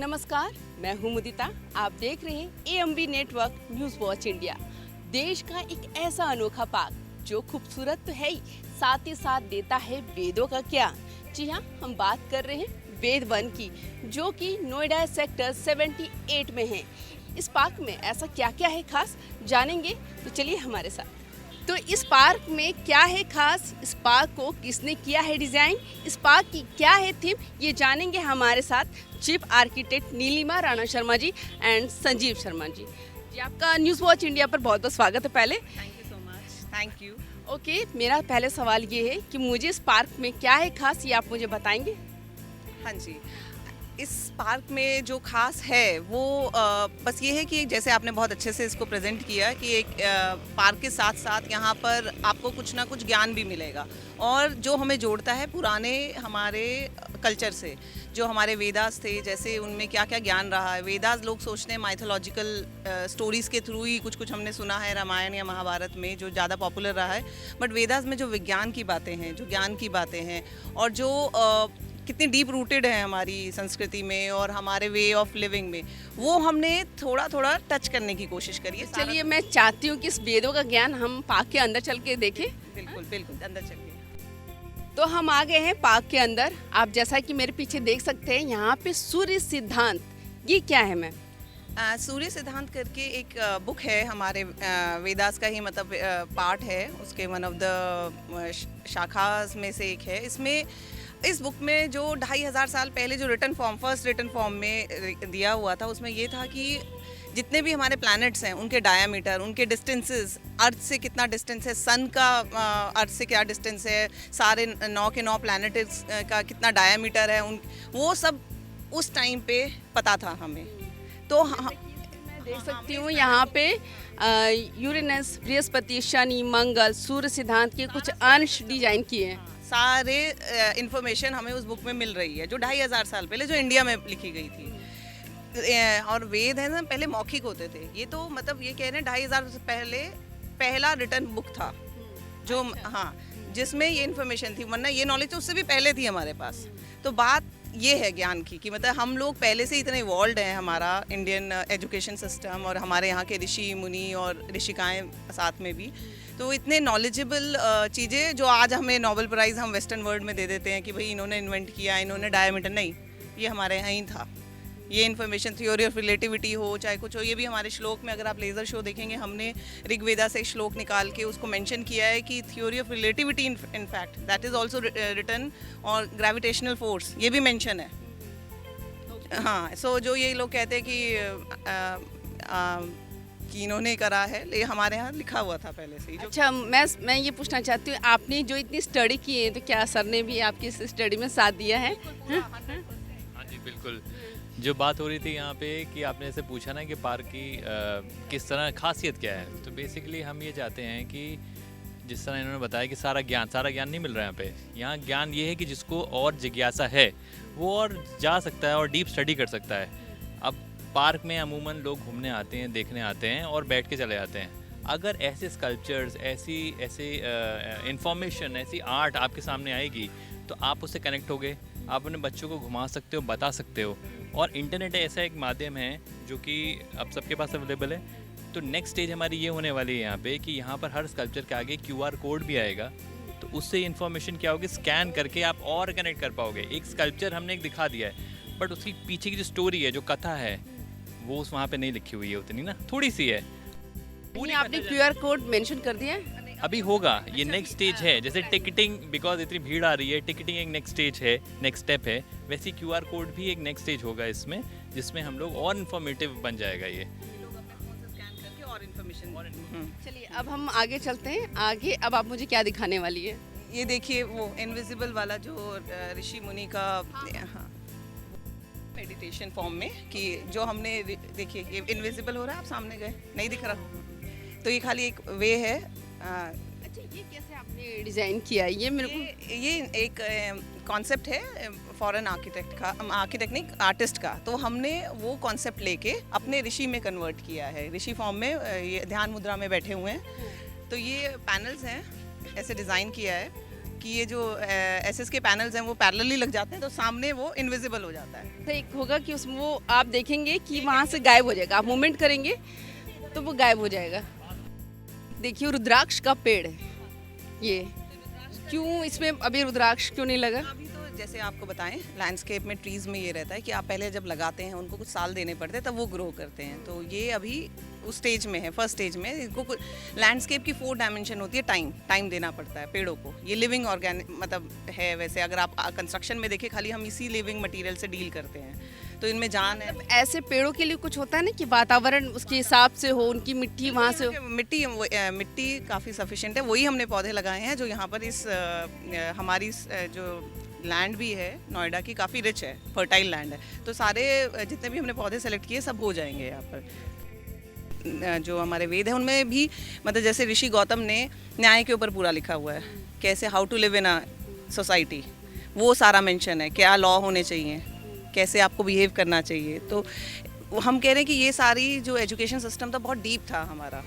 नमस्कार, मैं हूं मुदिता। आप देख रहे हैं AMB network news watch India. देश का एक ऐसा अनोखा पार्क जो खूबसूरत तो है ही, साथ ही साथ देता है वेदों का ज्ञान। जी हाँ, हम बात कर रहे हैं वेद वन की, जो कि नोएडा सेक्टर 78 में है। इस पार्क में ऐसा क्या क्या है खास, जानेंगे तो चलिए हमारे साथ। तो इस पार्क में क्या है खास, इस पार्क को किसने किया है डिज़ाइन, इस पार्क की क्या है थीम, ये जानेंगे हमारे साथ chief architect Neelima Rana Sharma ji and Sanjeev Sharma ji. जी, आपका न्यूज़ वॉच इंडिया पर बहुत बहुत स्वागत है। पहले thank you so much. Thank you. Okay, मेरा पहले सवाल ये है कि मुझे इस पार्क में क्या है खास, ये आप मुझे बताएंगे। हाँ जी, इस पार्क में जो खास है वो बस ये है कि जैसे आपने बहुत अच्छे से इसको प्रेजेंट किया कि एक पार्क के साथ साथ यहाँ पर आपको कुछ ना कुछ ज्ञान भी मिलेगा, और जो हमें जोड़ता है पुराने हमारे कल्चर से। जो हमारे वेदास थे, जैसे उनमें क्या क्या ज्ञान रहा है। वेदास लोग सोचते हैं माइथोलॉजिकल स्टोरीज़ के थ्रू ही कुछ कुछ हमने सुना है रामायण या महाभारत में, जो ज़्यादा पॉपुलर रहा है। बट वेदास में जो विज्ञान की बातें हैं, जो ज्ञान की बातें हैं, और जो कितनी डीप रूटेड है हमारी संस्कृति में और हमारे वे ऑफ लिविंग में, वो हमने थोड़ा थोड़ा टच करने की कोशिश करी है। चलिए, मैं चाहती हूँ कि इस वेदों का ज्ञान हम पार्क के अंदर चल के देखें। बिल्कुल बिल्कुल, अंदर चलिए। तो हम आ गए हैं पार्क के अंदर। आप जैसा कि मेरे पीछे देख सकते हैं, यहाँ पे सूर्य सिद्धांत, ये क्या है मैम? सूर्य सिद्धांत करके एक बुक है हमारे वेदास का ही, मतलब पार्ट है उसके, वन ऑफ द शाखास में से एक है। इसमें इस बुक में जो 2500 साल पहले जो written form, first written form में दिया हुआ था, उसमें ये था कि जितने भी हमारे प्लैनेट्स हैं उनके डायामीटर, उनके डिस्टेंसेस, अर्थ से कितना डिस्टेंस है, सन का अर्थ से क्या डिस्टेंस है, सारे 9 के 9 प्लैनेट्स का कितना डायामीटर है, उन वो सब उस टाइम पे पता था हमें। तो मैं देख सकती हूँ यहाँ पे यूरेनस, बृहस्पति, शनि, मंगल, सूर्य सिद्धांत के कुछ अंश डिजाइन किए हैं। सारे इंफॉर्मेशन हमें उस बुक में मिल रही है, जो 2500 साल पहले जो इंडिया में लिखी गई थी। और वेद है ना, पहले मौखिक होते थे। ये तो मतलब ये कह रहे हैं 2500 से पहले पहला रिटन बुक था जो, हाँ, जिसमें ये इन्फॉर्मेशन थी। वरना ये नॉलेज तो उससे भी पहले थी हमारे पास। तो बात ये है ज्ञान की कि मतलब हम लोग पहले से इतने इवॉल्व हैं, हमारा इंडियन एजुकेशन सिस्टम और हमारे यहाँ के ऋषि मुनि और ऋषिकाएँ साथ में भी, तो इतने नॉलेजेबल चीज़ें जो आज हमें नोबेल प्राइज़ हम वेस्टर्न वर्ल्ड में दे देते हैं कि भाई इन्होंने इन्वेंट किया, इन्होंने डायमीटर, नहीं, ये हमारे यहाँ ही था। ये इन्फॉर्मेशन, थ्योरी ऑफ रिलेटिविटी हो चाहे कुछ हो, ये भी हमारे श्लोक में, अगर आप लेज़र शो देखेंगे, हमने ऋग्वेदा से श्लोक निकाल के उसको मेंशन किया है कि theory of relativity in fact that is also written, और ग्रेविटेशनल फोर्स ये भी मेंशन है। हाँ, सो जो ये लोग कहते हैं कि इन्होंने करा है, ये हमारे यहाँ लिखा हुआ था पहले से ही। अच्छा, मैं ये पूछना चाहती हूँ, आपने जो इतनी स्टडी की है, तो क्या सर ने भी आपकी इस स्टडी में साथ दिया है? हाँ जी, बिल्कुल। जो बात हो रही थी यहाँ पे कि आपने ऐसे पूछा ना कि पार्क की किस तरह खासियत क्या है, तो बेसिकली हम ये चाहते हैं कि जिस तरह इन्होंने बताया कि सारा ज्ञान नहीं मिल रहा है यहाँ पे। यहाँ ज्ञान ये है कि जिसको और जिज्ञासा है वो और जा सकता है और डीप स्टडी कर सकता है। अब पार्क में अमूमन लोग घूमने आते हैं, देखने आते हैं और बैठ के चले जाते हैं। अगर ऐसे स्कल्पचर्स, ऐसे इंफॉर्मेशन, ऐसी आर्ट आपके सामने आएगी तो आप उससे कनेक्ट होगे, आप अपने बच्चों को घुमा सकते हो, बता सकते हो। और इंटरनेट ऐसा एक माध्यम है जो कि अब सबके पास अवेलेबल है। तो नेक्स्ट स्टेज हमारी ये होने वाली है यहाँ पे कि यहाँ पर हर स्कल्पचर के आगे QR कोड भी आएगा। तो उससे इन्फॉर्मेशन क्या होगी, स्कैन करके आप और कनेक्ट कर पाओगे। एक स्कल्पचर हमने एक दिखा दिया है, बट उसकी पीछे की जो स्टोरी है, जो कथा है, वो वहाँ पे नहीं लिखी हुई है उतनी ना, थोड़ी सी है। पूरी आपने QR कोड मेंशन कर दिया है? अभी होगा, ये नेक्स्ट स्टेज है। जैसे टिकटिंग, बिकॉज इतनी भीड़ आ रही है, टिकटिंग एक नेक्स्ट स्टेज है, नेक्स्ट स्टेप है, वैसे QR कोड भी एक नेक्स्ट स्टेज होगा इसमें, जिसमें हम लोग और इन्फॉर्मेटिव बन जाएगा ये। चलिए, अब हम आगे चलते हैं। आगे अब आप मुझे क्या दिखाने वाली है? ये देखिए वो इनविजिबल वाला जो ऋषि मुनि का, हाँ, मेडिटेशन फॉर्म में, कि जो हमने देखिए ये इनविजिबल हो रहा है, आप सामने गए नहीं दिख रहा, तो ये खाली एक वे है। अच्छा, ये कैसे आपने डिजाइन किया है? ये मेरे को ये एक कॉन्सेप्ट है फॉरेन आर्किटेक्ट का, आर्किटेक्ट नहीं, आर्टिस्ट का। तो हमने वो कॉन्सेप्ट लेके अपने ऋषि में कन्वर्ट किया है। ऋषि फॉर्म में ये ध्यान मुद्रा में बैठे हुए हैं। तो ये पैनल्स हैं, ऐसे डिज़ाइन किया है। कि ये जो एसएस के पैनल्स हैं वो पैरेलली लग जाते हैं, तो सामने वो इनविजिबल हो जाता है। तो एक होगा कि उसमें वो आप देखेंगे कि वहाँ से गायब हो जाएगा, आप मूवमेंट करेंगे तो वो गायब हो जाएगा। देखिए रुद्राक्ष का पेड़ है ये, क्यों इसमें अभी रुद्राक्ष क्यों नहीं लगा? अभी तो जैसे आपको बताएं, लैंडस्केप में ट्रीज में ये रहता है कि आप पहले जब लगाते हैं उनको कुछ साल देने पड़ते हैं, तब वो ग्रो करते हैं। तो ये अभी उस स्टेज में है, फर्स्ट स्टेज में। इनको लैंडस्केप की 4 डायमेंशन होती है, टाइम देना पड़ता है पेड़ों को। ये लिविंग ऑर्गेनिक मतलब है। वैसे अगर आप कंस्ट्रक्शन में देखें, खाली हम इसी लिविंग मटेरियल से डील करते हैं, तो इनमें जान है। ऐसे पेड़ों के लिए कुछ होता है ना कि वातावरण उसके हिसाब से हो, उनकी मिट्टी वहाँ से हो। मिट्टी काफ़ी सफिशिएंट है, वही हमने पौधे लगाए हैं जो यहाँ पर इस हमारी जो लैंड भी है नोएडा की, काफ़ी रिच है, फर्टाइल लैंड है। तो सारे जितने भी हमने पौधे सेलेक्ट किए सब हो जाएंगे यहाँ पर। जो हमारे वेद है उनमें भी मतलब जैसे ऋषि गौतम ने न्याय के ऊपर पूरा लिखा हुआ है, कैसे how to live in a society, वो सारा मेंशन है। क्या लॉ होने चाहिए, कैसे आपको बिहेव करना चाहिए। तो हम कह रहे हैं कि ये सारी जो एजुकेशन सिस्टम था बहुत डीप था हमारा।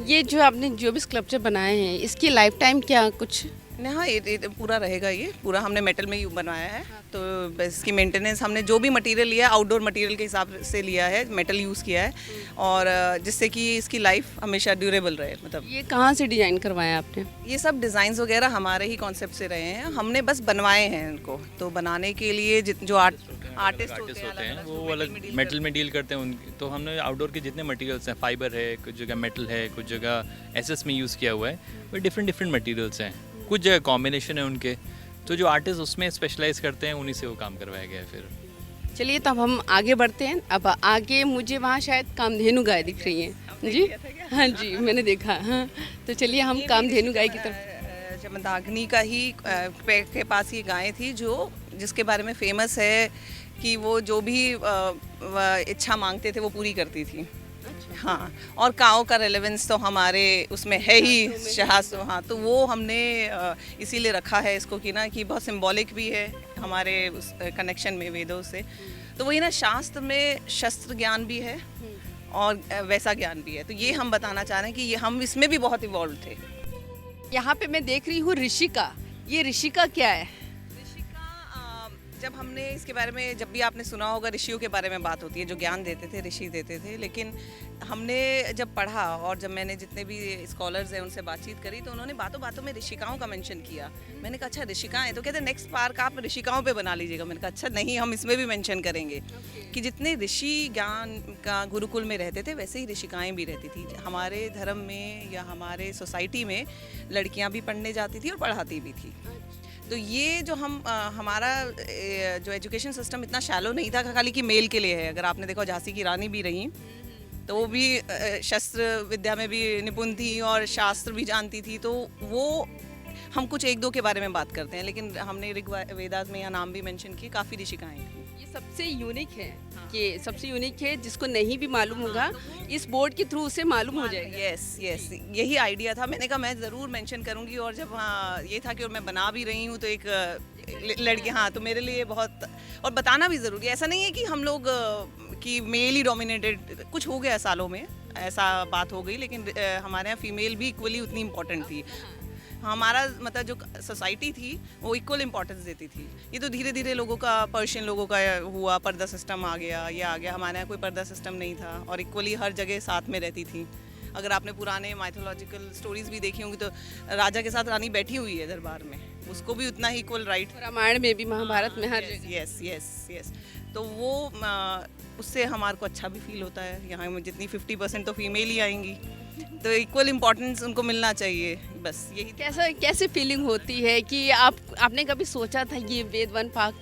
ये जो आपने जो भी स्कल्पचर बनाए हैं, इसकी लाइफ टाइम क्या कुछ? हाँ, ये पूरा रहेगा। ये पूरा हमने मेटल में ही बनवाया है, तो इसकी मेंटेनेंस हमने जो भी मटेरियल लिया है आउटडोर मटेरियल के हिसाब से लिया है, मेटल यूज़ किया है, और जिससे कि इसकी लाइफ हमेशा ड्यूरेबल रहे। मतलब ये कहाँ से डिजाइन करवाया आपने? ये सब डिज़ाइंस वगैरह हमारे ही कॉन्सेप्ट से रहे हैं, हमने बस बनवाए हैं इनको। तो बनाने के लिए जो आर्टिस्ट होते हैं वो अलग मेटल में डील करते हैं उनके। तो हमने आउटडोर के जितने मटेरियल्स हैं, फाइबर है, कुछ जगह मेटल है, कुछ जगह एसएस में यूज़ किया हुआ है, वो डिफरेंट मटेरियल्स हैं, कुछ जगह कॉम्बिनेशन है उनके। तो जो आर्टिस्ट उसमें स्पेशलाइज करते हैं, उन्हीं से वो काम करवाया गया है। फिर चलिए तब हम आगे बढ़ते हैं। अब आगे मुझे वहाँ शायद कामधेनु गाय दिख रही हैं जी। हाँ जी, मैंने देखा। हाँ, तो चलिए हम कामधेनु गाय की तरफ। जमदाग्नि का ही पेड़ के पास ही गाय थी जो जिसके बारे में फेमस है कि वो जो भी इच्छा मांगते थे वो पूरी करती थी। हाँ, और काओ का रेलेवेंस तो हमारे उसमें है ही शास्त्र। हाँ, तो वो हमने इसीलिए रखा है इसको कि ना कि बहुत सिंबॉलिक भी है हमारे उस कनेक्शन में वेदों से। तो वही ना, शास्त्र में शस्त्र ज्ञान भी है और वैसा ज्ञान भी है। तो ये हम बताना चाह रहे हैं कि ये हम इसमें भी बहुत इवॉल्व थे। यहाँ पे मैं देख रही हूँ ऋषिका। ये ऋषिका क्या है? जब हमने इसके बारे में, जब भी आपने सुना होगा ऋषियों के बारे में बात होती है, जो ज्ञान देते थे ऋषि देते थे, लेकिन हमने जब पढ़ा और जब मैंने जितने भी स्कॉलर्स हैं उनसे बातचीत करी तो उन्होंने बातों बातों में ऋषिकाओं का मेंशन किया। मैंने कहा अच्छा ऋषिकाएं, तो कहते नेक्स्ट पार्क आप ऋषिकाओं पे बना लीजिएगा। मैंने कहा अच्छा नहीं, हम इसमें भी मेंशन करेंगे कि जितने ऋषि ज्ञान का गुरुकुल में रहते थे वैसे ही ऋषिकाएँ भी रहती थी। हमारे धर्म में या हमारे सोसाइटी में लड़कियाँ भी पढ़ने जाती थी और पढ़ाती भी थी। तो ये जो हमारा जो एजुकेशन सिस्टम इतना शैलो नहीं था खाली कि मेल के लिए है। अगर आपने देखा झांसी की रानी भी रही तो वो भी शस्त्र विद्या में भी निपुण थी और शास्त्र भी जानती थी। तो वो हम कुछ एक दो के बारे में बात करते हैं, लेकिन हमने ऋग्वेदास में यह नाम भी मेंशन किए, काफ़ी ऋषिकाएँ थी। ये सबसे यूनिक है। हाँ। कि सबसे यूनिक है, जिसको नहीं भी मालूम होगा इस बोर्ड के थ्रू उसे मालूम हो जाएगा। यस, यही आइडिया था। मैंने कहा मैं ज़रूर मेंशन करूंगी, और जब हाँ ये था कि और मैं बना भी रही हूँ तो एक लड़की, हाँ, तो मेरे लिए बहुत, और बताना भी ज़रूरी है। ऐसा नहीं है कि हम लोग कि मेल ही डोमिनेटेड, कुछ हो गया सालों में ऐसा बात हो गई, लेकिन हमारे यहाँ फीमेल भी इक्वली उतनी इम्पोर्टेंट थी। हमारा मतलब जो सोसाइटी थी वो इक्वल इम्पोर्टेंस देती थी। ये तो धीरे धीरे लोगों का, पर्शियन लोगों का हुआ, पर्दा सिस्टम आ गया, ये आ गया। हमारे यहाँ कोई पर्दा सिस्टम नहीं था और इक्वली हर जगह साथ में रहती थी। अगर आपने पुराने माइथोलॉजिकल स्टोरीज भी देखी होंगी तो राजा के साथ रानी बैठी हुई है दरबार में, उसको भी उतना ही इक्वल राइट। रामायण में भी, महाभारत में, हर जगह। यस। तो वो उससे हमारे को अच्छा भी फील होता है। यहाँ में जितनी 50% तो फीमेल ही आएंगी, तो इक्वल इम्पोर्टेंस उनको मिलना चाहिए। बस यही। कैसे फीलिंग होती है कि आपने कभी सोचा था ये वेद वन पाक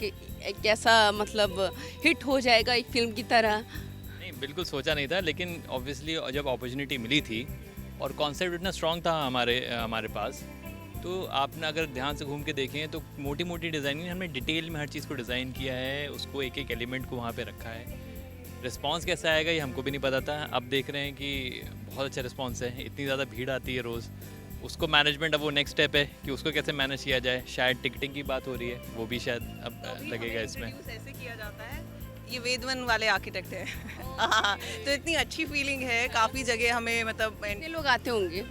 कैसा मतलब हिट हो जाएगा एक फिल्म की तरह? नहीं, बिल्कुल सोचा नहीं था, लेकिन ऑब्वियसली जब अपॉर्चुनिटी मिली थी और कॉन्सेप्ट इतना स्ट्रॉन्ग था हमारे पास, तो आपने अगर ध्यान से घूम के देखें तो मोटी मोटी डिज़ाइनिंग हमने डिटेल में हर चीज़ को डिज़ाइन किया है, उसको एक एक एलिमेंट को वहाँ पे रखा है। रिस्पांस कैसा आएगा ये हमको भी नहीं पता था। अब देख रहे हैं कि बहुत अच्छा रिस्पांस है। इतनी ज़्यादा भीड़ आती है रोज़, उसको मैनेजमेंट अब वो नेक्स्ट स्टेप है कि उसको कैसे मैनेज किया जाए। शायद टिकटिंग की बात हो रही है, वो भी शायद अब लगेगा इसमें। ऐसे किया जाता है, ये वेदवन वाले आर्किटेक्ट है। हाँ, तो इतनी अच्छी फीलिंग है। काफ़ी जगह हमें मतलब लोग आते होंगे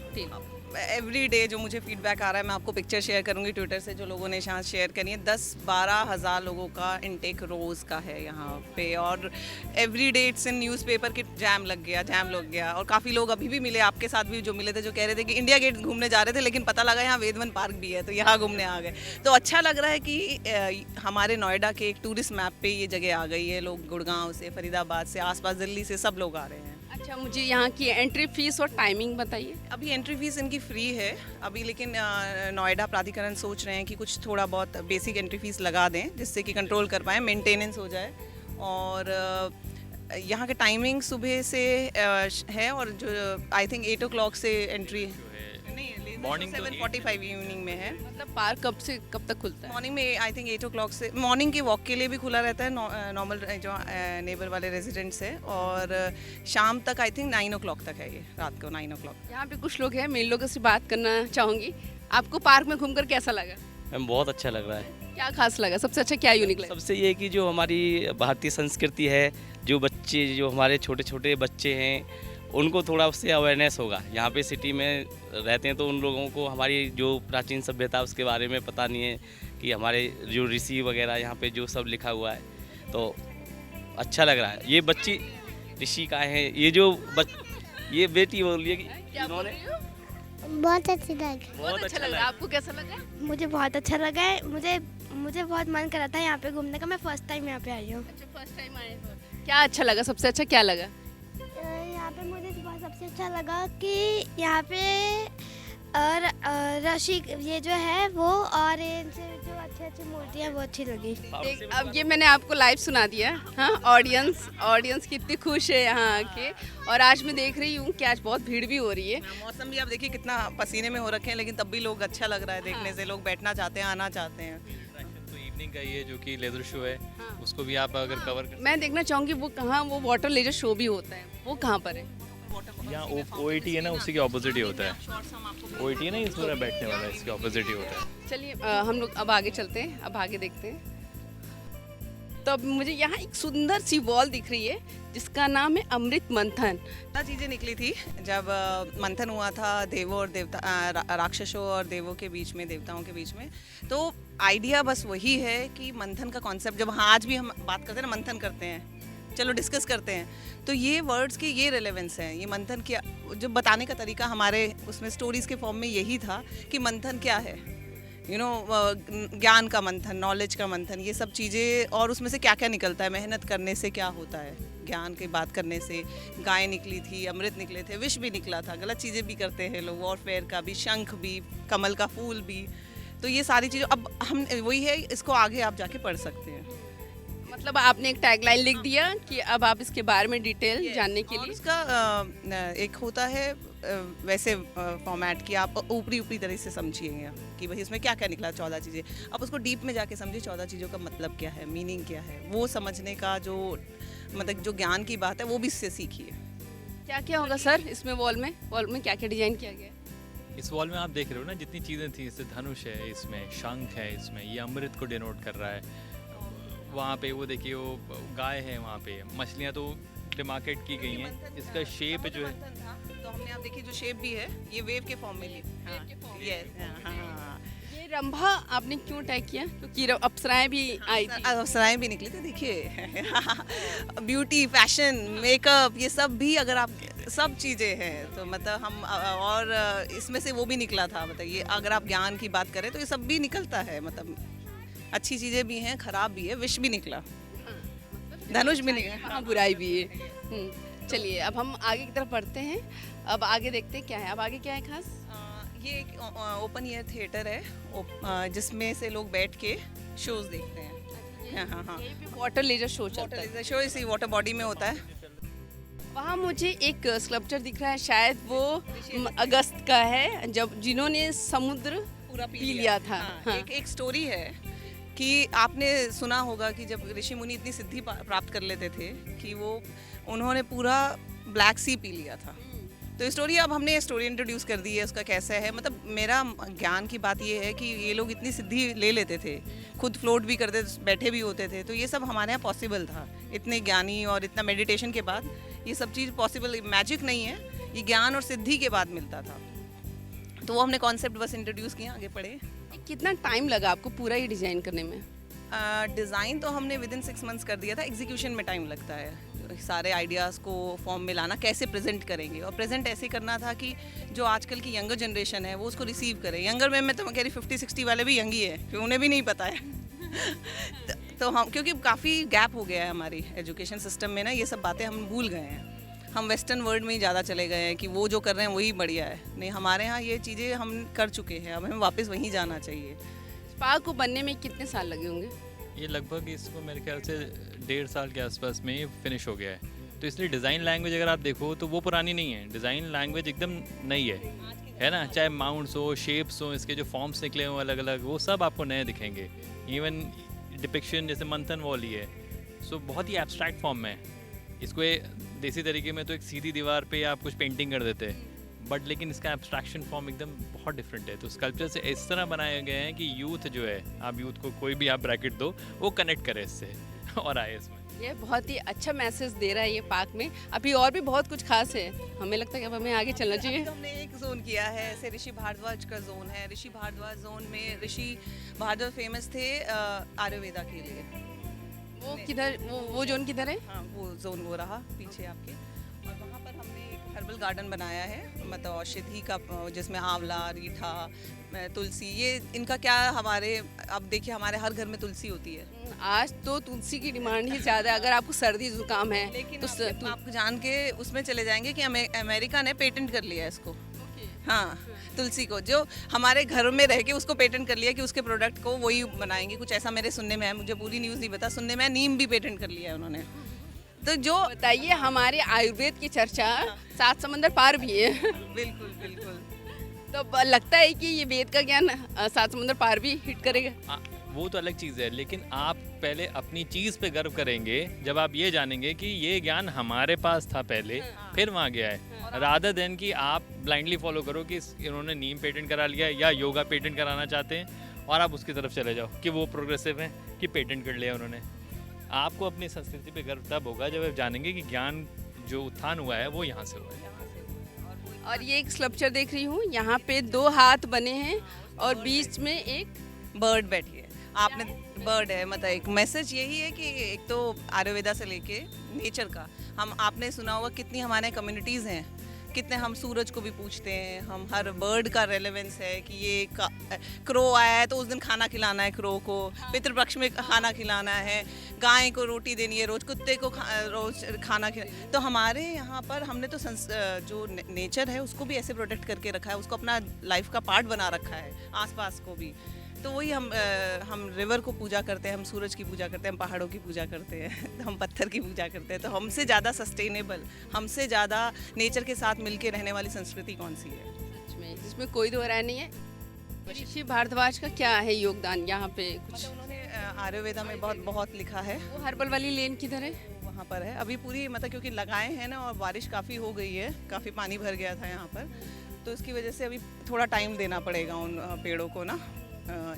एवरी डे जो मुझे फीडबैक आ रहा है, मैं आपको पिक्चर शेयर करूंगी ट्विटर से, जो लोगों ने यहाँ शेयर करी है, 10-12 हज़ार लोगों का इनटेक रोज़ का है यहाँ पे। और every day it's in newspaper कि जैम लग गया। और काफ़ी लोग अभी भी मिले, आपके साथ भी जो मिले थे, जो कह रहे थे कि इंडिया गेट घूमने जा रहे थे लेकिन पता लगा यहाँ वेदवन पार्क भी है, तो यहाँ घूमने आ गए। तो अच्छा लग रहा है कि हमारे नोएडा के एक टूरिस्ट मैप पे ये जगह आ गई है। लोग गुड़गांव से, फरीदाबाद से, आसपास दिल्ली से सब लोग आ रहे हैं। अच्छा, मुझे यहाँ की एंट्री फीस और टाइमिंग बताइए। अभी एंट्री फीस इनकी फ्री है अभी, लेकिन नोएडा प्राधिकरण सोच रहे हैं कि कुछ थोड़ा बहुत बेसिक एंट्री फीस लगा दें, जिससे कि कंट्रोल कर पाएँ, मेंटेनेंस हो जाए। और यहाँ के टाइमिंग सुबह से है, और जो आई थिंक 8 o'clock से एंट्री नहीं, मॉर्निंग 7:45 इवनिंग में है। मतलब पार्क कब से कब तक खुलता है? मॉर्निंग में आई थिंक 8 o'clock से, मॉर्निंग के वॉक के लिए भी खुला रहता है, नॉर्मल जो नेबर वाले रेजिडेंट्स है। और शाम तक आई थिंक 9 o'clock तक है, ये रात को 9 o'clock। यहाँ पे कुछ लोग हैं, मैं इन लोगों से बात करना चाहूँगी। आपको पार्क में घूमकर कैसा लगा? मैम बहुत अच्छा लग रहा है। क्या खास लगा? सबसे अच्छा क्या यूनिक लगा? सबसे ये कि जो हमारी भारतीय संस्कृति है, जो बच्चे, जो हमारे छोटे छोटे बच्चे हैं, उनको थोड़ा उससे अवेयरनेस होगा। यहाँ पे सिटी में रहते हैं तो उन लोगों को हमारी जो प्राचीन सभ्यता उसके बारे में पता नहीं है, कि हमारे जो ऋषि वगैरह यहाँ पे जो सब लिखा हुआ है, तो अच्छा लग रहा है। ये बच्ची ऋषि का है, ये जो ये बेटी बोल रही है कि क्या बोल रही हो? बहुत अच्छी लगी। बहुत अच्छा लगा। आपको कैसा लगा? मुझे बहुत अच्छा लगा है। मुझे बहुत मन कर रहा था यहाँ पे घूमने का। मैं फर्स्ट टाइम यहाँ पे आई हूँ। अच्छा, फर्स्ट टाइम आए हो। क्या अच्छा लगा? सबसे अच्छा क्या लगा? यहाँ पे मुझे सबसे अच्छा लगा कि यहाँ पे और रशी ये जो है वो, और जो अच्छी अच्छी मूर्तियाँ वो अच्छी लगी। अब ये मैंने आपको लाइव सुना दिया। हाँ, ऑडियंस कितनी खुश है यहाँ आके। और आज मैं देख रही हूँ कि आज बहुत भीड़ भी हो रही है। मौसम भी आप देखिए कितना पसीने में हो रखे हैं, लेकिन तब भी लोग अच्छा लग रहा है देखने से। लोग बैठना चाहते हैं, आना चाहते हैं। तो इवनिंग का ये जो कि लेदर शो है, उसको भी आप अगर कवर कर, मैं देखना चाहूँगी वो कहाँ, वो वाटर लेजर शो भी होता है, वो कहाँ पर है? यहाँ OIT है ना, उसी के ऑपोजिट ही होता है। OIT है ना, इस पूरा बैठने वाला, इसके ऑपोजिट ही होता है। चलिए हम लोग अब आगे चलते हैं, अब आगे देखते हैं। तो अब मुझे यहाँ एक सुंदर सी वॉल दिख रही है जिसका नाम है अमृत मंथन। चीज़ें निकली थी जब मंथन हुआ था देवों और देवता, राक्षसों और देवों के बीच में, देवताओं के बीच में। तो आइडिया बस वही है कि मंथन का कॉन्सेप्ट, जब हाँ आज भी हम बात करते हैं ना, मंथन करते हैं, चलो डिस्कस करते हैं, तो ये वर्ड्स की ये रेलेवेंस है। ये मंथन क्या, जो बताने का तरीका हमारे उसमें स्टोरीज के फॉर्म में यही था कि मंथन क्या है, ज्ञान का मंथन, नॉलेज का मंथन, ये सब चीज़ें। और उसमें से क्या क्या निकलता है, मेहनत करने से क्या होता है, ज्ञान की बात करने से। गाय निकली थी, अमृत निकले थे, विष भी निकला था, गलत चीज़ें भी करते हैं लोग, वॉरफेयर का भी, शंख भी, कमल का फूल भी। तो ये सारी चीज़ें अब हम वही है, इसको आगे आप जाके पढ़ सकते हैं। मतलब आपने एक टैगलाइन लिख दिया कि अब आप इसके बारे में डिटेल जानने के और लिए। उसका एक होता है वैसे फॉर्मेट कि आप ऊपरी तरह से समझिएगा कि भाई इसमें क्या क्या निकला, 14 चीज़ें। अब उसको डीप में जाके समझिए, 14 चीज़ों का मतलब क्या है, मीनिंग क्या है, वो समझने का जो मतलब जो ज्ञान की बात है वो भी इससे सीखिए। क्या क्या होगा सर इसमें? वॉल में क्या क्या डिजाइन किया गया है? इस वॉल में आप देख रहे हो ना, जितनी चीज़ें थी, इससे धनुष है, इसमें शंख है, इसमें ये अमृत को डिनोट कर रहा है। वहाँ पे वो देखिए, वो गाय है, वहाँ पे मछलियाँ तो डिमार्केट की गई हैं। इसका शेप जो है, तो हमने आप देखिए जो शेप भी है ये वेव के फॉर्म में ली। ये रंभा आपने क्यों टैग किया? क्योंकि अप्सराएं भी आई थी। अवसराएं भी निकली थी, देखिए ब्यूटी, फैशन, मेकअप, ये सब भी अगर आप सब चीज़ें हैं तो मतलब हम, और इसमें से वो भी निकला था। मतलब ये अगर आप ज्ञान की बात करें तो ये सब भी निकलता है। मतलब अच्छी चीज़ें भी हैं, खराब भी है, विष भी निकला, धनुष भी निकला, हाँ, बुराई भी है। चलिए अब हम आगे की तरफ बढ़ते हैं। अब आगे देखते हैं क्या है। अब आगे क्या है खास? ये एक ओपन एयर थिएटर है, जिसमें से लोग बैठ के शोज देखते हैं। हाँ, वाटर लेजर शो चलता है। शो इसी वाटर बॉडी में होता है। वहाँ मुझे एक स्कल्पचर दिख रहा है, शायद वो अगस्त का है, जब जिन्होंने समुद्र पूरा पी लिया था। हाँ। एक स्टोरी है कि आपने सुना होगा कि जब ऋषि मुनि इतनी सिद्धि प्राप्त कर लेते थे कि वो उन्होंने पूरा ब्लैक सी पी लिया था। तो स्टोरी, अब हमने स्टोरी इंट्रोड्यूस कर दी है, उसका कैसा है। मतलब मेरा ज्ञान की बात ये है कि ये लोग इतनी सिद्धि ले लेते थे, खुद फ्लोट भी करते, बैठे भी होते थे, तो ये सब हमारे यहाँ पॉसिबल था। इतने ज्ञानी और इतना मेडिटेशन के बाद ये सब चीज़ पॉसिबल, मैजिक नहीं है, ये ज्ञान और सिद्धि के बाद मिलता था। तो वो हमने कॉन्सेप्ट बस इंट्रोड्यूस किया, आगे पढ़े। कितना टाइम लगा आपको पूरा ये डिजाइन करने में? डिज़ाइन तो हमने विद इन 6 मंथ्स कर दिया था, एग्जीक्यूशन में टाइम लगता है, सारे आइडियाज़ को फॉर्म में लाना, कैसे प्रेजेंट करेंगे, और प्रेजेंट ऐसे करना था कि जो आजकल की यंगर जनरेशन है वो उसको रिसीव करे। यंगर में मैं तो कह रही 50-60 वाले भी यंग ही है, कि उन्हें भी नहीं पता है। तो हम, क्योंकि काफ़ी गैप हो गया है हमारी एजुकेशन सिस्टम में ना, ये सब बातें हम भूल गए हैं, हम वेस्टर्न वर्ल्ड में ही ज़्यादा चले गए हैं कि वो जो कर रहे हैं वही बढ़िया है। नहीं, हमारे यहाँ ये चीज़ें हम कर चुके हैं, अब हमें वापस वहीं जाना चाहिए। स्पा को बनने में कितने साल लगे होंगे? ये लगभग इसको मेरे ख्याल से 1.5 साल के आसपास में ही फिनिश हो गया है। तो इसलिए डिज़ाइन लैंग्वेज अगर आप देखो तो वो पुरानी नहीं है, डिज़ाइन लैंग्वेज एकदम नई है ना। चाहे माउंट्स हो, शेप्स हो, इसके जो फॉर्म्स निकले हों अलग अलग, वो सब आपको नए दिखेंगे। इवन डिपिक्शन जैसे मंथन वॉल ही है, सो बहुत ही एब्स्ट्रैक्ट फॉर्म में है। इसको देसी तरीके में तो एक सीधी दीवार पे आप कुछ पेंटिंग कर देते हैं, बट लेकिन इसका एब्स्ट्रैक्शन फॉर्म एकदम बहुत डिफरेंट है। तो स्कल्पचर से इस तरह बनाए गए हैं कि यूथ जो है, आप यूथ को कोई भी आप ब्रैकेट दो, वो कनेक्ट करे इससे और आए इसमें। ये बहुत ही अच्छा मैसेज दे रहा है ये पार्क में। अभी और भी बहुत कुछ खास है, हमें लगता है कि अब हमें आगे चलना चाहिए। अभी तो हमने एक जोन किया है, ऐसे ऋषि भारद्वाज का जोन है। ऋषि भारद्वाज जोन में ऋषि भारद्वाज फेमस थे आयुर्वेदा के लिए। वो किधर, वो जोन किधर है? हाँ, वो जोन वो रहा पीछे आपके, और वहाँ पर हमने एक हर्बल गार्डन बनाया है, मतलब औषधि का, जिसमें आंवला, रीठा, तुलसी, ये इनका क्या, हमारे अब देखिए हमारे हर घर में तुलसी होती है। आज तो तुलसी की डिमांड ही ज़्यादा है। अगर आपको सर्दी जुकाम है लेकिन तो आप जान के उसमें चले जाएंगे कि अमेरिका ने पेटेंट कर लिया है इसको। हाँ, तुलसी को, जो हमारे घर में रह के उसको पेटेंट कर लिया कि उसके प्रोडक्ट को वही बनाएंगे, कुछ ऐसा मेरे सुनने में है, मुझे पूरी न्यूज़ नहीं पता, सुनने में नीम भी पेटेंट कर लिया है उन्होंने। तो जो बताइए, हमारे आयुर्वेद की चर्चा 7 समंदर पार भी है। बिल्कुल बिल्कुल, तो लगता है कि ये वेद का ज्ञान 7 समंदर पार भी हिट करेगा। वो तो अलग चीज़ है, लेकिन आप पहले अपनी चीज़ पे गर्व करेंगे जब आप ये जानेंगे कि ये ज्ञान हमारे पास था पहले, फिर वहाँ गया है, रादर देन कि आप ब्लाइंडली फॉलो करो कि इन्होंने नीम पेटेंट करा लिया या योगा पेटेंट कराना चाहते हैं और आप उसकी तरफ चले जाओ कि वो प्रोग्रेसिव हैं कि पेटेंट कर लिया उन्होंने। आपको अपनी संस्कृति पे गर्व तब होगा जब आप जानेंगे कि ज्ञान जो उत्थान हुआ है वो यहाँ से हुआ है। और ये एक स्कल्पचर देख रही हूँ, यहाँ पे 2 हाथ बने हैं और बीच में एक बर्ड बैठी है। आपने बर्ड है, मतलब एक मैसेज यही है कि एक तो आयुर्वेदा से लेके नेचर का, हम, आपने सुना होगा कितनी हमारे कम्युनिटीज़ हैं, कितने हम सूरज को भी पूछते हैं, हम हर बर्ड का रेलेवेंस है कि ये क्रो आया है तो उस दिन खाना खिलाना है क्रो को, पितृपक्ष में खाना खिलाना है, गाय को रोटी देनी है रोज़, कुत्ते को रोज़ खाना खिला। तो हमारे यहाँ पर हमने तो जो नेचर है उसको भी ऐसे प्रोटेक्ट करके रखा है, उसको अपना लाइफ का पार्ट बना रखा है, आसपास को भी। तो वही हम रिवर को पूजा करते हैं, हम सूरज की पूजा करते हैं, हम पहाड़ों की पूजा करते हैं, तो हम पत्थर की पूजा करते हैं। तो हमसे ज़्यादा सस्टेनेबल, हमसे ज़्यादा नेचर के साथ मिलके रहने वाली संस्कृति कौन सी है? सच में, जिसमें कोई दो राय नहीं है। ऋषि भारद्वाज का क्या है योगदान यहाँ पे? कुछ मतलब उन्होंने आयुर्वेदा में बहुत बहुत लिखा है। वो हर्बल वाली लेन किधर है? वहाँ पर है अभी पूरी, मतलब क्योंकि लगाए हैं ना, और बारिश काफ़ी हो गई है, काफ़ी पानी भर गया था यहाँ पर, तो इसकी वजह से अभी थोड़ा टाइम देना पड़ेगा उन पेड़ों को ना,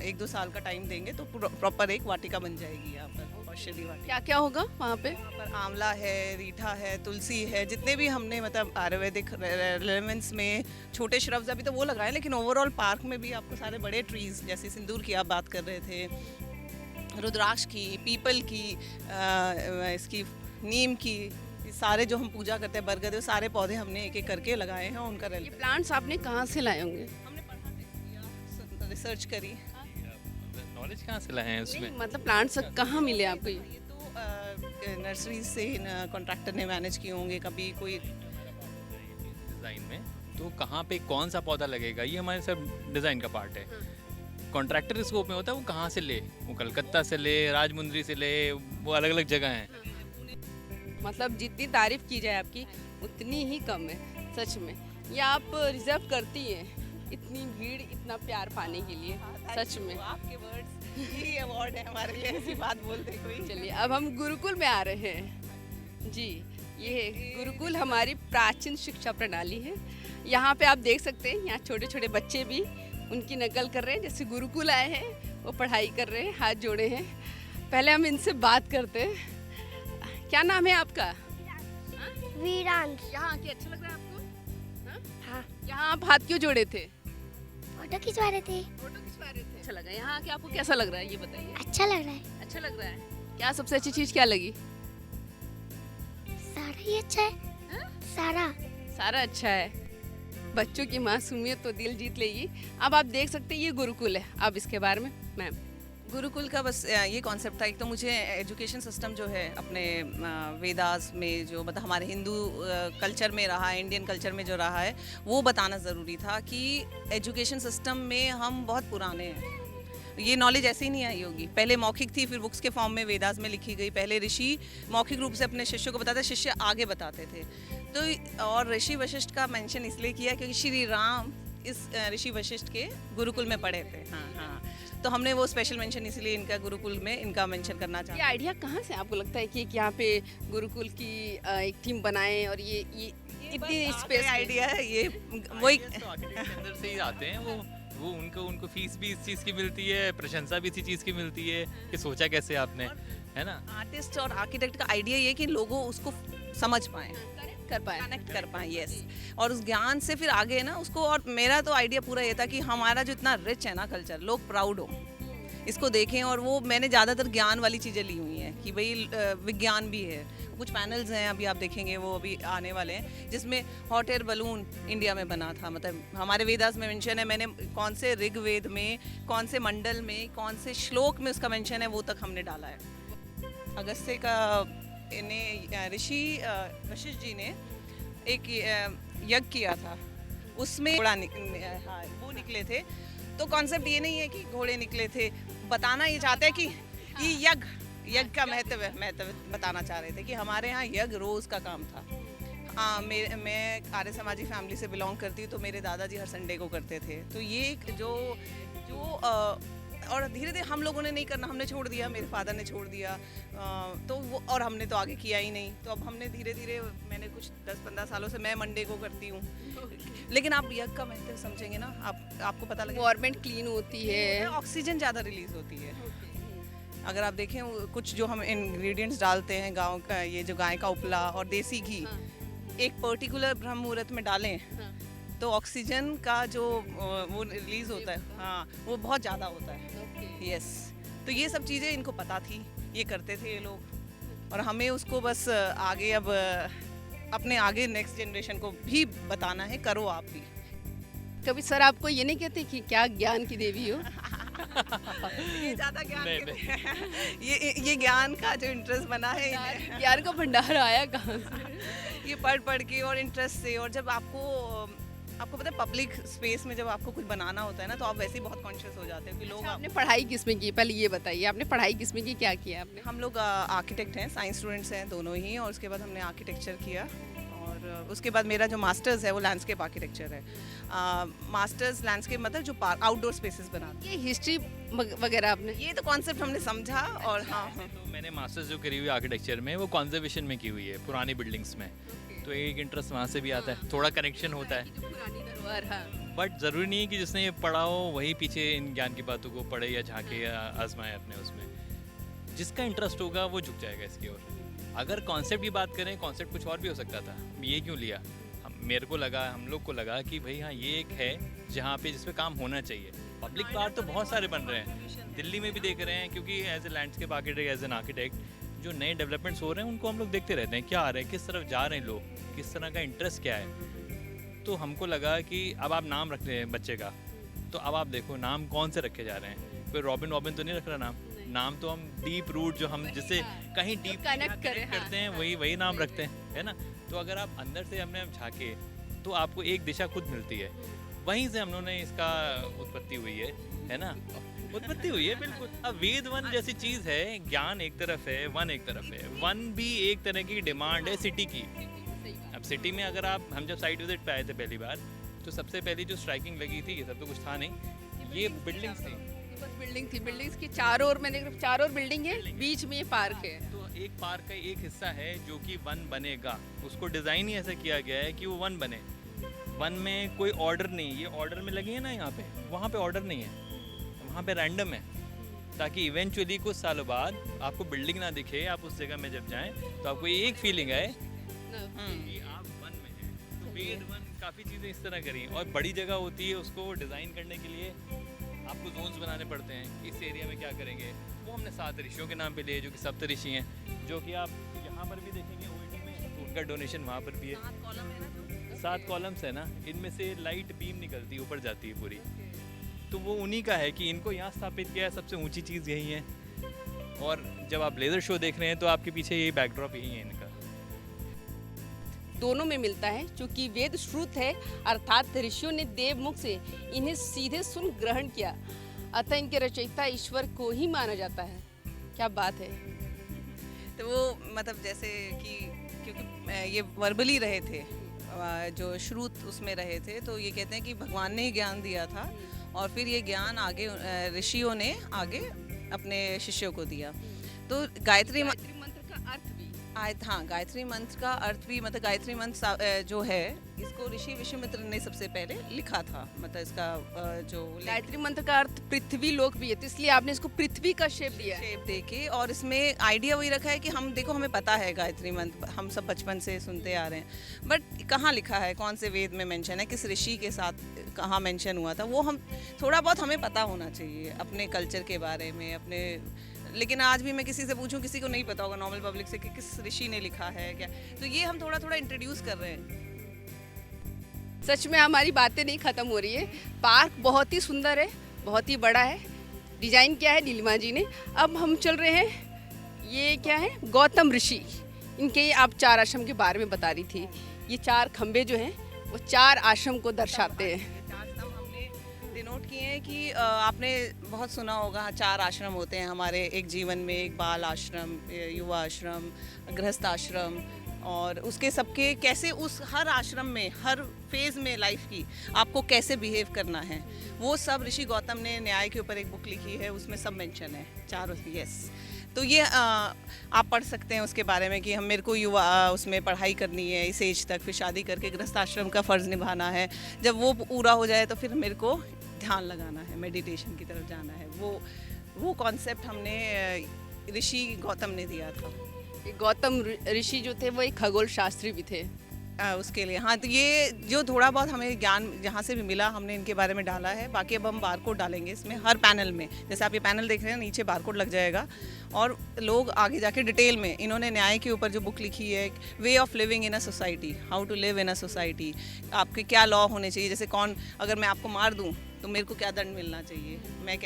1-2 साल का टाइम देंगे तो प्रॉपर एक वाटिका बन जाएगी यहाँ पर, औषधि वाटिका। क्या क्या होगा वहाँ पे? यहाँ पर आंवला है, रीठा है, तुलसी है, जितने भी हमने मतलब आयुर्वेदिक रेलेवेंस में छोटे श्रब्स अभी तो वो लगाए, लेकिन ओवरऑल पार्क में भी आपको सारे बड़े ट्रीज, जैसे सिंदूर की आप बात कर रहे थे, रुद्राक्ष की, पीपल की, इसकी नीम की, सारे जो हम पूजा करते हैं, बरगद, वो सारे पौधे हमने एक एक करके लगाए हैं। उनका ये प्लांट्स आपने कहाँ से लाए होंगे? हमने पढ़ा, रिसर्च करी। नॉलेज कहाँ से लाए हैं उसमें? मतलब प्लांट्स कहाँ मिले आपको? ये तो नर्सरी से कॉन्ट्रैक्टर ने मैनेज किए होंगे, कभी कोई डिज़ाइन में तो कहाँ पे कौन सा पौधा लगेगा, ये हमारे सब डिज़ाइन का पार्ट है। कॉन्ट्रैक्टर स्कोप में होता है वो कहाँ से ले, वो कलकत्ता से ले, राजमुंद्री से ले, वो अलग अलग जगह हैं। मतलब जितनी तारीफ की जाए आपकी उतनी ही कम है सच में। ये आप रिजर्व करती हैं इतनी भीड़, इतना प्यार पाने के लिए, सच में। आपके वर्ड्स ही अवार्ड है हमारे लिए, ऐसी बात बोलते कोई। चलिए अब हम गुरुकुल में आ रहे हैं जी। ये गुरुकुल हमारी प्राचीन शिक्षा प्रणाली है। यहाँ पे आप देख सकते हैं, यहाँ छोटे छोटे बच्चे भी उनकी नकल कर रहे हैं, जैसे गुरुकुल आए हैं वो पढ़ाई कर रहे हैं, हाथ जोड़े हैं। पहले हम इनसे बात करते हैं। क्या नाम है आपका? वीरांश। यहाँ आके अच्छा लग रहा है आपको? हाँ? हाँ। यहाँ आप हाथ क्यों जोड़े थे? फोटो खिंचवा रहे थे। फोटो खिंचवा रहे थे, अच्छा लगा। यहाँ आके आपको कैसा लग रहा है ये बताइए। अच्छा लग रहा है। अच्छा लग रहा है। क्या सबसे अच्छी चीज क्या लगी? सारा ही अच्छा है। हाँ? सारा सारा अच्छा है। बच्चों की मासूमियत तो दिल जीत लेगी। अब आप देख सकते हैं ये गुरुकुल है। अब इसके बारे में मैम। गुरुकुल का बस ये कॉन्सेप्ट था। एक तो मुझे एजुकेशन सिस्टम जो है अपने वेदास में जो मतलब हमारे हिंदू कल्चर में रहा है, इंडियन कल्चर में जो रहा है, वो बताना ज़रूरी था कि एजुकेशन सिस्टम में हम बहुत पुराने हैं। ये नॉलेज ऐसे ही नहीं आई होगी। पहले मौखिक थी, फिर बुक्स के फॉर्म में वेदास में लिखी गई। पहले ऋषि मौखिक रूप से अपने शिष्यों को बताते, शिष्य आगे बताते थे। तो और ऋषि वशिष्ठ का मेंशन इसलिए किया क्योंकि श्री राम इस ऋषि वशिष्ठ के गुरुकुल में पढ़े थे। हाँ हाँ, तो हमने वो स्पेशल मेंशन इसलिए इनका गुरुकुल में इनका मेंशन करना ये चाहते आइडिया कहाँ से आपको लगता है कि यहाँ पे गुरुकुल की एक टीम बनाए और ये इतनी स्पेस आइडिया है ये वही Ideas तो architect के अंदर से ही आते हैं। वो उनको फीस भी इस चीज़ की मिलती है, प्रशंसा भी इसी चीज़ की मिलती है कि सोचा कैसे आपने, है ना। आर्टिस्ट और आर्किटेक्ट का आइडिया ये कि लोगों उसको समझ पाए, कर पाए। कनेक्ट कर पाए। यस, और उस ज्ञान से फिर आगे ना उसको। और मेरा तो आइडिया पूरा ये था कि हमारा जो इतना रिच है ना कल्चर, लोग प्राउड हो इसको देखें। और वो मैंने ज़्यादातर ज्ञान वाली चीज़ें ली हुई हैं कि भाई विज्ञान भी है। कुछ पैनल्स हैं अभी आप देखेंगे, वो अभी आने वाले हैं, जिसमें हॉट एयर बलून इंडिया में बना था। मतलब हमारे वेदास में मेंशन है, मैंने कौन से ऋग्वेद में, कौन से मंडल में, कौन से श्लोक में उसका मेंशन है, वो तक हमने डाला है। अगस्त्य का इन्हें ऋषि वशिष्ठ जी ने एक यज्ञ किया था, उसमें घोड़ा हाँ वो निकले थे। तो कॉन्सेप्ट ये नहीं है कि घोड़े निकले थे, बताना ये चाहते हैं कि ये यज्ञ का महत्व बताना चाह रहे थे कि हमारे यहाँ यज्ञ रोज़ का काम था। मैं आर्य समाजी फैमिली से बिलोंग करती हूँ, तो मेरे दादाजी हर संडे को करते थे। तो ये एक जो और धीरे धीरे हम लोगों ने नहीं करना, हमने छोड़ दिया, मेरे फादर ने छोड़ दिया। तो वो और हमने तो आगे किया ही नहीं। तो अब हमने धीरे धीरे, मैंने कुछ 10-15 सालों से मैं मंडे को करती हूँ। लेकिन आप यज्ञ का महत्व समझेंगे ना, आपको पता लगेगा। गवर्नमेंट क्लीन होती है, ऑक्सीजन ज़्यादा रिलीज होती है। अगर आप देखें कुछ जो हम इंग्रेडिएंट्स डालते हैं गांव का, ये जो गाय का उपला और देसी घी, एक पर्टिकुलर ब्रह्म मुहूर्त में डालें तो ऑक्सीजन का जो वो रिलीज होता है, हाँ, वो बहुत ज़्यादा होता है। यस, तो ये सब चीज़ें इनको पता थी, ये करते थे ये लोग। और हमें उसको बस आगे अब अपने आगे नेक्स्ट जनरेशन को भी बताना है, करो आप भी। कभी सर आपको ये नहीं कहते कि क्या ज्ञान की देवी हो? ये ज़्यादा ज्ञान नहीं, ये ज्ञान का जो इंटरेस्ट बना है इन्हें। ज्ञान का भंडार आया कहाँ से? ये पढ़ के और इंटरेस्ट से। और जब आपको पता है पब्लिक स्पेस में जब आपको कुछ बनाना होता है ना, तो आप वैसे ही बहुत कॉन्शियस हो जाते हो कि लोग आपने पढ़ाई किस में की? पहले ये बताइए, आपने पढ़ाई किस में की, क्या किया आपने? हम लोग आर्किटेक्ट हैं, साइंस स्टूडेंट्स हैं दोनों ही। और उसके बाद हमने आर्किटेक्चर किया, और उसके बाद मेरा जो मास्टर्स है वो लैंडस्केप आर्किटेक्चर है। मास्टर्स लैंडस्केप मतलब जो आउटडोर स्पेसेस बनाते ये हिस्ट्री वगैरह आपने? हैं, ये तो कॉन्सेप्ट हमने समझा। और हाँ, तो मैंने मास्टर्स जो करी हुई आर्किटेक्चर में, वो कंजर्वेशन में की हुई है, पुरानी बिल्डिंग्स में। तो एक इंटरेस्ट वहाँ से भी आता है, थोड़ा कनेक्शन होता है। पुरानी धरोहर, हाँ। बट ज़रूरी नहीं है कि जिसने ये पढ़ा हो वही पीछे इन ज्ञान की बातों को पढ़े या झांके या आजमाए अपने उसमें। जिसका इंटरेस्ट होगा वो झुक जाएगा इसकी ओर। अगर कॉन्सेप्ट की बात करें, कॉन्सेप्ट कुछ और भी हो सकता था, ये क्यों लिया? मेरे को लगा, हम लोग को लगा कि भाई हाँ, ये एक है जहाँ पे जिस पे काम होना चाहिए। पब्लिक पार्क तो बहुत सारे बन रहे हैं, दिल्ली में भी देख रहे हैं, क्योंकि as a landscape architect, as an architect, जो नए डेवलपमेंट्स हो रहे हैं उनको हम लोग देखते रहते हैं, क्या आ रहा है, किस तरफ जा रहे हैं लोग, किस तरह का इंटरेस्ट क्या है। तो हमको लगा कि अब आप नाम रख रहे हैं बच्चे का, तो अब आप देखो नाम कौन से रखे जा रहे हैं। कोई रॉबिन तो नहीं रख रहा नाम तो हम डीप रूट, जो हम जिससे कहीं डीप कनेक्ट करते हैं, वही नाम रखते हैं, है ना। तो अगर आप अंदर से अपने आप झांके तो आपको एक दिशा खुद मिलती है। वहीं से हम लोगों ने इसका उत्पत्ति हुई है ना, उत्पत्ति हुई है बिल्कुल। अब वेद वन जैसी चीज़ है, ज्ञान एक तरफ है, वन एक तरफ है। वन भी एक तरह की डिमांड है सिटी की। अब सिटी में अगर हम जब साइट विजिट पे आए थे पहली बार, तो सबसे पहली जो स्ट्राइकिंग लगी थी, ये सब तो कुछ था नहीं, ये बिल्डिंग्स थी। बस बिल्डिंग थी, बिल्डिंग्स की चारों ओर, मैंने चारों ओर बिल्डिंग है, बीच में ये पार्क है। तो एक पार्क का एक हिस्सा है जो कि वन बनेगा, उसको डिज़ाइन ही ऐसा किया गया है कि वो वन बने। वन में कोई ऑर्डर नहीं, ये ऑर्डर में लगी है ना यहाँ पे, वहाँ पे ऑर्डर नहीं है, वहाँ पे रैंडम है, ताकि इवेंचुअली कुछ सालों बाद आपको बिल्डिंग ना दिखे, आप उस जगह में जब जाएं तो आपको एक फीलिंग आए कि आप वन में हैं। तो वेद वन काफ़ी चीज़ें इस तरह करी हैं। और बड़ी जगह होती है, उसको डिज़ाइन करने के लिए आपको जोन्स बनाने पड़ते हैं। इस एरिया में क्या करेंगे, वो हमने 7 ऋषियों के नाम पे लिए, जो कि सप्त ऋषि हैं, जो कि आप यहाँ पर भी देखेंगे ओईटी में, तो उनका डोनेशन वहाँ पर भी है। 7 कॉलम है ना, 7 कॉलम्स है ना, इनमें से लाइट बीम निकलती है, ऊपर जाती है पूरी। तो वो उन्हीं का है कि इनको यहाँ स्थापित किया है, सबसे ऊंची चीज़ यही है। और जब आप लेज़र शो देख रहे हैं तो आपके पीछे यही बैकड्रॉप यही है इनका। दोनों में मिलता है, चूंकि वेद श्रुत है, अर्थात ऋषियों ने देव मुख से इन्हें सीधे सुन ग्रहण किया, अतः इनके रचयिता ईश्वर को ही माना जाता है। क्या बात है। तो वो मतलब जैसे कि क्योंकि ये वर्बली रहे थे, जो श्रुत उसमें रहे थे, तो ये कहते हैं कि भगवान ने ही ज्ञान दिया था और फिर ये ज्ञान आगे ऋषियों ने आगे अपने शिष्यों को दिया। तो गायत्री मंत्र का अर्थ भी हाँ, गायत्री मंत्र का अर्थ भी, मतलब गायत्री मंत्र जो है, इसको ऋषि विश्वामित्र ने सबसे पहले लिखा था। मतलब इसका जो गायत्री मंत्र का अर्थ पृथ्वी लोक भी है, तो इसलिए आपने इसको पृथ्वी का शेप दिया है। शेप देके, और इसमें आइडिया वही रखा है कि हम देखो, हमें पता है गायत्री मंत्र, हम सब बचपन से सुनते आ रहे हैं, बट कहाँ लिखा है, कौन से वेद में मेंशन है, किस ऋषि के साथ कहाँ मेंशन हुआ था, वो हम थोड़ा बहुत हमें पता होना चाहिए अपने कल्चर के बारे में, अपने। लेकिन आज भी मैं किसी से पूछूं, किसी को नहीं पता होगा नॉर्मल पब्लिक से कि किस ऋषि ने लिखा है क्या। तो ये हम थोड़ा थोड़ा इंट्रोड्यूस कर रहे हैं। सच में हमारी बातें नहीं खत्म हो रही है। पार्क बहुत ही सुंदर है, बहुत ही बड़ा है, डिजाइन किया है नीलिमा जी ने। अब हम चल रहे हैं, ये क्या है, गौतम ऋषि, इनके आप 4 आश्रम के बारे में बता रही थी। ये 4 खंबे जो हैं वो 4 आश्रम को दर्शाते हैं। 4 स्तंभ हमने डिनोट किए हैं कि आपने बहुत सुना होगा, 4 आश्रम होते हैं हमारे एक जीवन में, एक बाल आश्रम, युवा आश्रम, गृहस्थ आश्रम, और उसके सबके कैसे उस हर आश्रम में, हर फेज़ में लाइफ की आपको कैसे बिहेव करना है, वो सब ऋषि गौतम ने न्याय के ऊपर एक बुक लिखी है, उसमें सब मेंशन है, 4। यस, तो ये आप पढ़ सकते हैं उसके बारे में कि हम मेरे को युवा उसमें पढ़ाई करनी है इस एज तक, फिर शादी करके गृहस्थ आश्रम का फ़र्ज़ निभाना है, जब वो पूरा हो जाए तो फिर मेरे को ध्यान लगाना है, मेडिटेशन की तरफ जाना है। वो कॉन्सेप्ट हमने ऋषि गौतम ने दिया था। गौतम ऋषि जो थे वो एक खगोल शास्त्री भी थे। उसके लिए हाँ, तो ये जो थोड़ा बहुत हमें ज्ञान जहाँ से भी मिला, हमने इनके बारे में डाला है। बाकी अब हम बारकोड डालेंगे इसमें हर पैनल में, जैसे आप ये पैनल देख रहे हैं, नीचे बारकोड लग जाएगा, और लोग आगे जाके डिटेल में, इन्होंने न्याय के ऊपर जो बुक लिखी है, way of living in a society, how to live in a society, आपके क्या लॉ होने चाहिए, जैसे कौन, अगर मैं आपको मार दूँ तो मेरे को क्या दंड मिलना चाहिए, मैं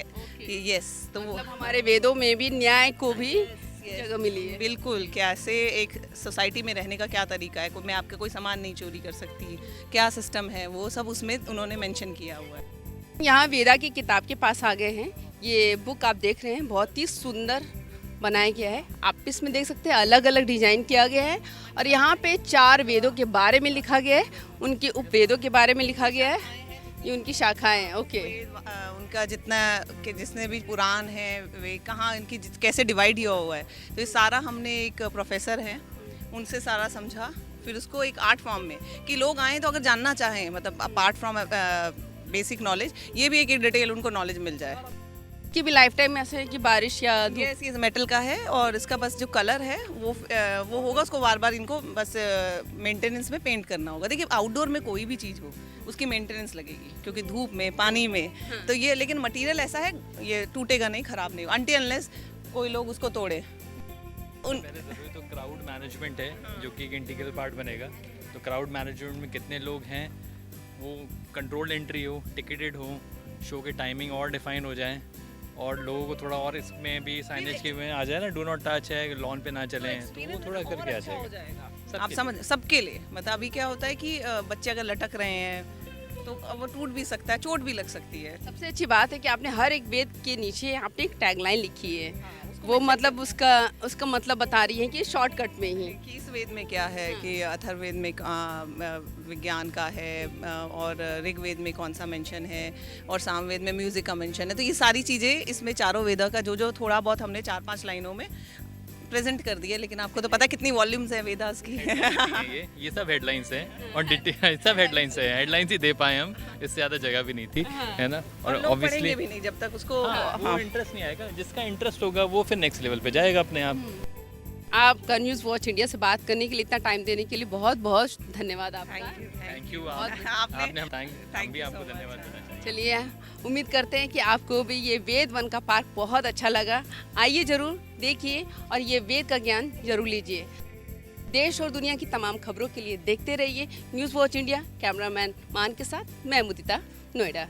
यस, तो वो मतलब हमारे वेदों में भी न्याय को भी जगह मिली है। बिल्कुल, कैसे एक सोसाइटी में रहने का क्या तरीका है, मैं आपका कोई सामान नहीं चोरी कर सकती, क्या सिस्टम है, वो सब उसमें उन्होंने मेंशन किया हुआ है। यहाँ वेदा की किताब के पास आ गए हैं। ये बुक आप देख रहे हैं, बहुत ही सुंदर बनाया गया है। आप इसमें देख सकते हैं अलग अलग डिजाइन किया गया है, और यहाँ पे 4 वेदों के बारे में लिखा गया है, उनके उपवेदों के बारे में लिखा गया है, ये उनकी शाखाएं हैं। ओके, उनका जितने भी पुराण हैं, वे कहाँ इनकी कैसे डिवाइड किया हुआ है, तो ये सारा हमने एक प्रोफेसर हैं उनसे सारा समझा, फिर उसको एक आर्ट फॉर्म में, कि लोग आएँ तो अगर जानना चाहें, मतलब अपार्ट फ्रॉम बेसिक नॉलेज, ये भी एक डिटेल उनको नॉलेज मिल जाए। कि भी लाइफ टाइम में ऐसे है कि बारिश या धूप? यस, ये मेटल का है, और इसका बस जो कलर है वो होगा, उसको बार बार इनको बस मेंटेनेंस में पेंट करना होगा। देखिए, आउटडोर में कोई भी चीज़ हो उसकी मेंटेनेंस लगेगी, क्योंकि धूप में, पानी में, तो ये, लेकिन मटेरियल ऐसा है, ये टूटेगा नहीं, ख़राब नहीं, अनटिल अनलेस कोई लोग उसको तोड़े। पहले ज़रूरी तो क्राउड मैनेजमेंट है, जो कि एक इंटीग्रल पार्ट बनेगा। तो क्राउड मैनेजमेंट में कितने लोग हैं, वो कंट्रोल्ड एंट्री हो, टिकटेड हो, शो के टाइमिंग और डिफाइन हो जाए, और लोगों को थोड़ा और इसमें भी साइनेज के में आ जाए ना, डू नॉट टच है, लॉन पे ना चलें, तो वो थोड़ा करके आ जाएगा। आप समझ, सबके लिए, मतलब अभी क्या होता है कि बच्चे अगर लटक रहे हैं तो वो टूट भी सकता है, चोट भी लग सकती है। सबसे अच्छी बात है कि आपने हर एक वेद के नीचे आपने एक टैगलाइन लिखी है, वो मतलब उसका मतलब बता रही है कि शॉर्टकट में ही कि इस वेद में क्या है, कि अथर्ववेद में विज्ञान का है, और ऋग्वेद में कौन सा मेंशन है, और सामवेद में म्यूजिक का मेंशन है। तो ये सारी चीज़ें इसमें चारों वेदा का जो थोड़ा बहुत हमने 4-5 लाइनों में प्रेजेंट कर दिया। लेकिन आपको तो पता कितनी वॉल्यूम्स है वेदास की। ये सब हेडलाइंस हैं, और सब हेडलाइंस है, हेडलाइंस ही दे पाए हम, इससे ज़्यादा जगह भी नहीं थी, है ना। और ऑब्वियसली भी नहीं, जब तक उसको वो इंटरेस्ट नहीं आएगा, जिसका इंटरेस्ट होगा वो फिर नेक्स्ट लेवल पे जाएगा अपने आप। आपका न्यूज़ वॉच इंडिया से बात करने के लिए, इतना टाइम देने के लिए बहुत बहुत धन्यवाद आपका। थैंक यू आपने आपने हम Thank भी you आपको so much. धन्यवाद देना चाहेंगे। चलिए, उम्मीद करते हैं कि आपको भी ये वेद वन का पार्क बहुत अच्छा लगा। आइए ज़रूर देखिए और ये वेद का ज्ञान जरूर लीजिए। देश और दुनिया की तमाम खबरों के लिए देखते रहिए न्यूज़ वॉच इंडिया। कैमरामैन मान के साथ मैं मुदिता, नोएडा।